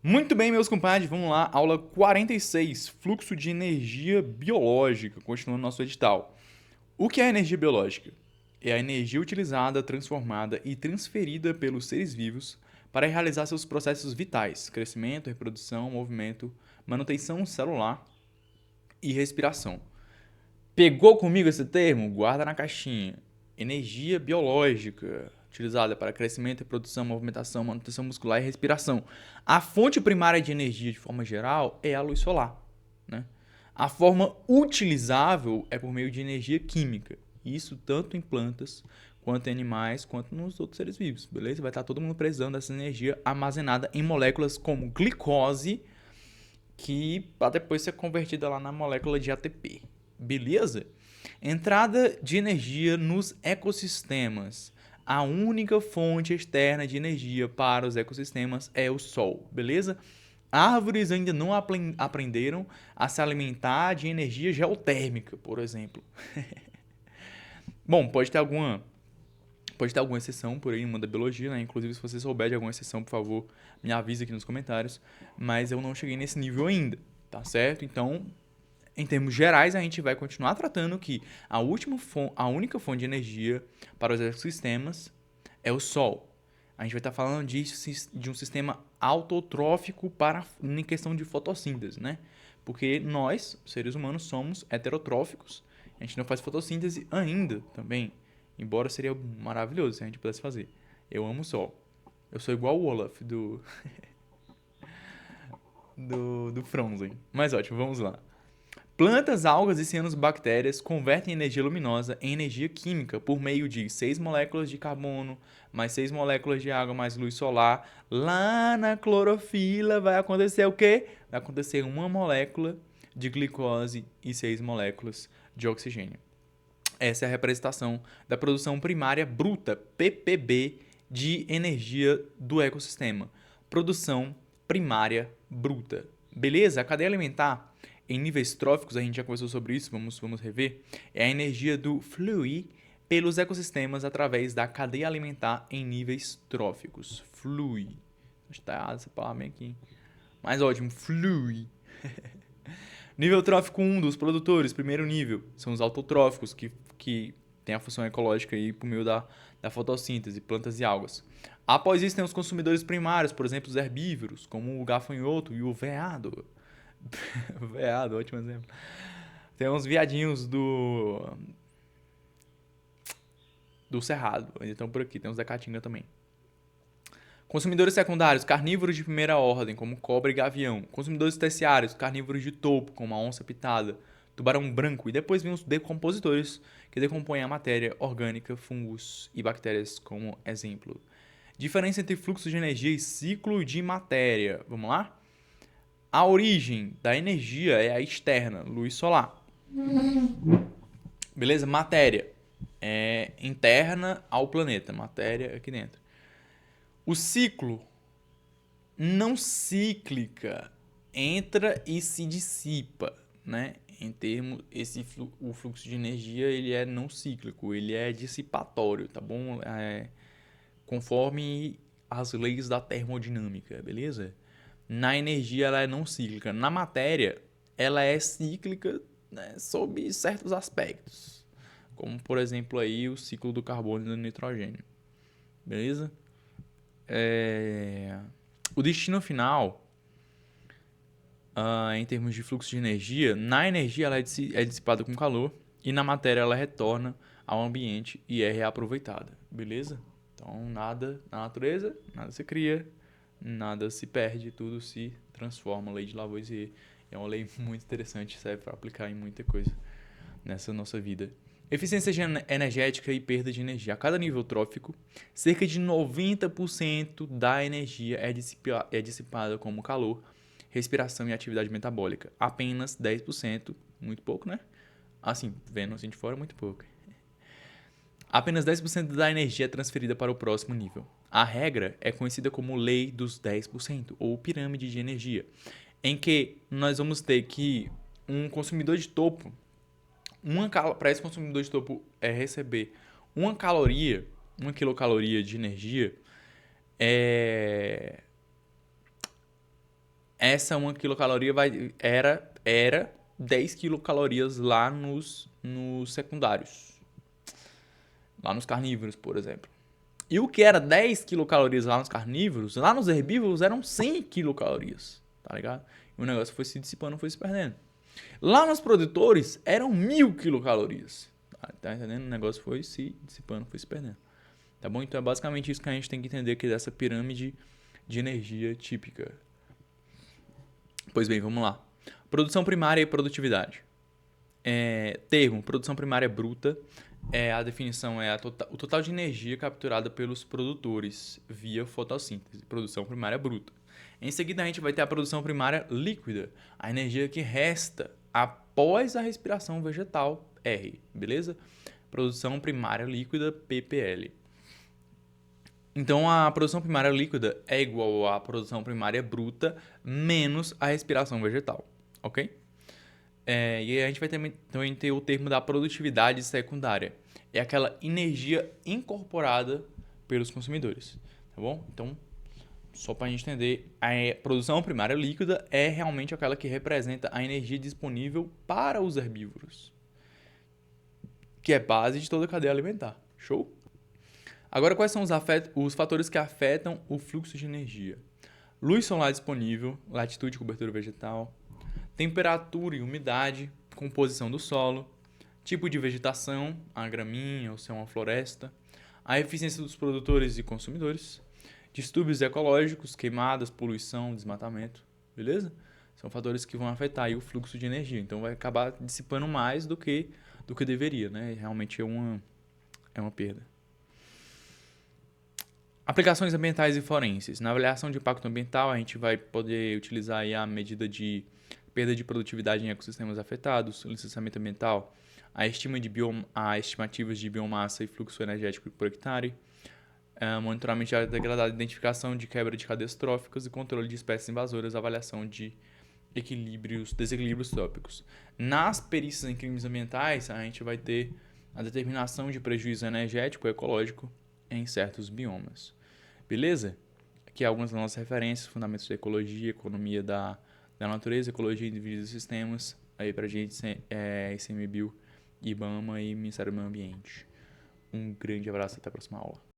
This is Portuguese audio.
Muito bem, meus compadres, vamos lá, aula 46, fluxo de energia biológica, continuando nosso edital. O que é energia biológica? É a energia utilizada, transformada e transferida pelos seres vivos para realizar seus processos vitais: crescimento, reprodução, movimento, manutenção celular e respiração. Pegou comigo esse termo? Guarda na caixinha. Energia biológica, utilizada para crescimento, reprodução, movimentação, manutenção muscular e respiração. A fonte primária de energia, de forma geral, é a luz solar, né? A forma utilizável é por meio de energia química. Isso tanto em plantas, quanto em animais, quanto nos outros seres vivos, beleza? Vai estar todo mundo precisando dessa energia armazenada em moléculas como glicose, que para depois ser convertida lá na molécula de ATP. Beleza? Entrada de energia nos ecossistemas. A única fonte externa de energia para os ecossistemas é o Sol, beleza? Árvores ainda não aprenderam a se alimentar de energia geotérmica, por exemplo. Bom, pode ter alguma exceção por aí no mundo da biologia, né? Inclusive, se você souber de alguma exceção, por favor, me avise aqui nos comentários. Mas eu não cheguei nesse nível ainda, tá certo? Então, em termos gerais, a gente vai continuar tratando que a única fonte de energia para os ecossistemas é o Sol. A gente vai estar falando de um sistema autotrófico em questão de fotossíntese, né? Porque nós, seres humanos, somos heterotróficos. A gente não faz fotossíntese ainda também. Embora seria maravilhoso se a gente pudesse fazer. Eu amo o Sol. Eu sou igual o Olaf do Frozen. Mas ótimo, vamos lá. Plantas, algas e cianobactérias convertem energia luminosa em energia química por meio de 6 moléculas de carbono, mais 6 moléculas de água, mais luz solar. Lá na clorofila vai acontecer o quê? Vai acontecer uma molécula de glicose e 6 moléculas de oxigênio. Essa é a representação da produção primária bruta, PPB, de energia do ecossistema. Produção primária bruta. Beleza? A cadeia alimentar em níveis tróficos, a gente já conversou sobre isso, vamos rever, é a energia do flui pelos ecossistemas através da cadeia alimentar em níveis tróficos. Flui. Está errado essa palavra bem aqui. Mas ótimo, flui. Nível trófico 1 dos produtores, primeiro nível, são os autotróficos, que têm a função ecológica aí por meio da fotossíntese, plantas e algas. Após isso, tem os consumidores primários, por exemplo, os herbívoros, como o gafanhoto e o veado. Veado, ótimo exemplo. Tem uns viadinhos do cerrado, ainda estão por aqui, tem uns da caatinga também. Consumidores secundários, carnívoros de primeira ordem, como cobra e gavião. Consumidores terciários, carnívoros de topo, como a onça pitada, tubarão branco. E depois vem os decompositores, que decompõem a matéria orgânica, fungos e bactérias, como exemplo. Diferença entre fluxo de energia e ciclo de matéria. Vamos lá? A origem da energia é a externa, luz solar. Beleza? Matéria é interna ao planeta, matéria aqui dentro. O ciclo não cíclica entra e se dissipa, né? Em termos, o fluxo de energia ele é não cíclico, ele é dissipatório, tá bom? Conforme as leis da termodinâmica, beleza? Na energia ela é não cíclica, na matéria ela é cíclica, né, sob certos aspectos, como por exemplo aí o ciclo do carbono e do nitrogênio, beleza? O destino final, em termos de fluxo de energia, na energia ela é dissipada com calor e na matéria ela retorna ao ambiente e é reaproveitada, beleza? Então nada na natureza, nada se cria, nada se perde, tudo se transforma. Lei de Lavoisier é uma lei muito interessante, serve para aplicar em muita coisa nessa nossa vida. Eficiência energética e perda de energia. A cada nível trófico, cerca de 90% da energia é dissipada como calor, respiração e atividade metabólica. Apenas 10%, muito pouco, né? Assim, vendo assim de fora, muito pouco. Apenas 10% da energia é transferida para o próximo nível. A regra é conhecida como Lei dos 10%, ou pirâmide de energia, em que nós vamos ter que um consumidor de topo, para esse consumidor de topo receber uma quilocaloria de energia, essa 1 quilocaloria era 10 quilocalorias lá nos secundários. Lá nos carnívoros, por exemplo. E o que era 10 quilocalorias lá nos carnívoros, lá nos herbívoros eram 100 quilocalorias, tá ligado? E o negócio foi se dissipando, foi se perdendo. Lá nos produtores eram 1000 quilocalorias. Tá entendendo? O negócio foi se dissipando, foi se perdendo. Tá bom? Então é basicamente isso que a gente tem que entender aqui dessa pirâmide de energia típica. Pois bem, vamos lá. Produção primária e produtividade. Termo, produção primária bruta. A definição é o total de energia capturada pelos produtores via fotossíntese. Produção primária bruta. Em seguida, a gente vai ter a produção primária líquida, a energia que resta após a respiração vegetal, R, beleza? Produção primária líquida, ppl. Então, a produção primária líquida é igual à produção primária bruta menos a respiração vegetal, ok? E aí a gente vai também ter o termo da produtividade secundária. É aquela energia incorporada pelos consumidores, tá bom? Então, só para a gente entender, a produção primária líquida é realmente aquela que representa a energia disponível para os herbívoros, que é base de toda a cadeia alimentar. Show? Agora, quais são os fatores que afetam o fluxo de energia? Luz solar disponível, latitude e cobertura vegetal, temperatura e umidade, composição do solo, tipo de vegetação, a graminha ou se é uma floresta, a eficiência dos produtores e consumidores, distúrbios ecológicos, queimadas, poluição, desmatamento, beleza? São fatores que vão afetar aí o fluxo de energia, então vai acabar dissipando mais do que deveria, né? Realmente é uma perda. Aplicações ambientais e forenses. Na avaliação de impacto ambiental, a gente vai poder utilizar aí a medida de perda de produtividade em ecossistemas afetados, licenciamento ambiental, estimativas de biomassa e fluxo energético por hectare, monitoramento de área degradada, identificação de quebra de cadeias tróficas e controle de espécies invasoras, avaliação de desequilíbrios trópicos. Nas perícias em crimes ambientais, a gente vai ter a determinação de prejuízo energético e ecológico em certos biomas. Beleza? Aqui algumas das nossas referências, fundamentos da ecologia, economia da natureza, ecologia, indivíduos e sistemas, aí pra gente ICMBio, IBAMA e Ministério do Meio Ambiente. Um grande abraço, até a próxima aula.